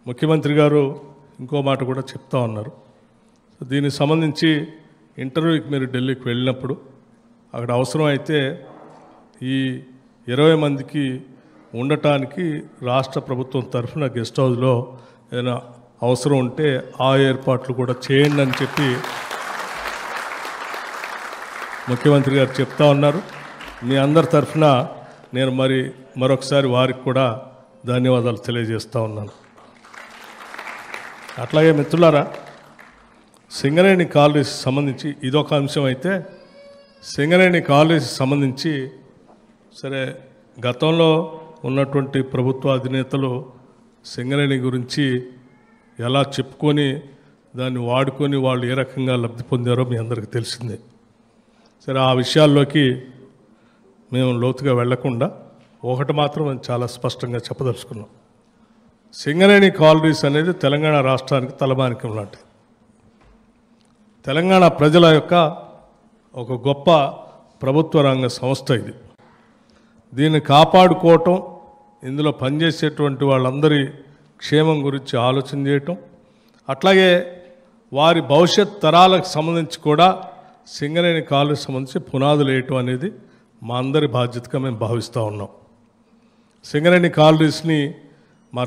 ముఖ్యమంత్రి గారు ఇంకో మాట కూడా చెప్తా ఉన్నారు. దీనికి సంబంధించి ఇంటర్వ్యూకి మీరు ఢిల్లీకి వెళ్ళినప్పుడు అక్కడ అవసరం అయితే ఈ 20 మందికి ఉండటానికి రాష్ట్ర ప్రభుత్వం తరఫున గెస్ట్ హౌస్లో ఏదైనా అవసరం ఉంటే ఆ ఏర్పాట్లు కూడా చేయండి అని చెప్పి ముఖ్యమంత్రి గారు చెప్తా ఉన్నారు. మీ అందరి తరఫున నేను మరొకసారి వారికి కూడా ధన్యవాదాలు తెలియజేస్తూ ఉన్నాను. అట్లాగే మిత్రులారా, సింగరేణి కాలనీస్ సంబంధించి ఇదొక అంశం అయితే, సింగరేణి కాలనీస్ సంబంధించి సరే గతంలో ఉన్నటువంటి ప్రభుత్వ అధినేతలు సింగరేణి గురించి ఎలా చెప్పుకొని దాన్ని వాడుకొని వాళ్ళు ఏ రకంగా లబ్ధి పొందారో మీ అందరికీ తెలిసిందే. సరే ఆ విషయాల్లోకి మేము లోతుగా వెళ్లకుండా ఒకటి మాత్రం చాలా స్పష్టంగా చెప్పదలుచుకున్నాం. సింగరేణి కాలనీస్ అనేది తెలంగాణ రాష్ట్రానికి తలమానికం లాంటిది. తెలంగాణ ప్రజల యొక్క ఒక గొప్ప ప్రభుత్వ రంగ సంస్థ ఇది. దీన్ని కాపాడుకోవటం, ఇందులో పనిచేసేటువంటి వాళ్ళందరి క్షేమం గురించి ఆలోచన చేయటం, అట్లాగే వారి భవిష్యత్ తరాలకు సంబంధించి కూడా సింగరేణి కాలనీకి సంబంధించి పునాదులు వేయటం అనేది మా అందరి బాధ్యతగా మేము భావిస్తూ ఉన్నాం. సింగరేణి కాలనీస్ని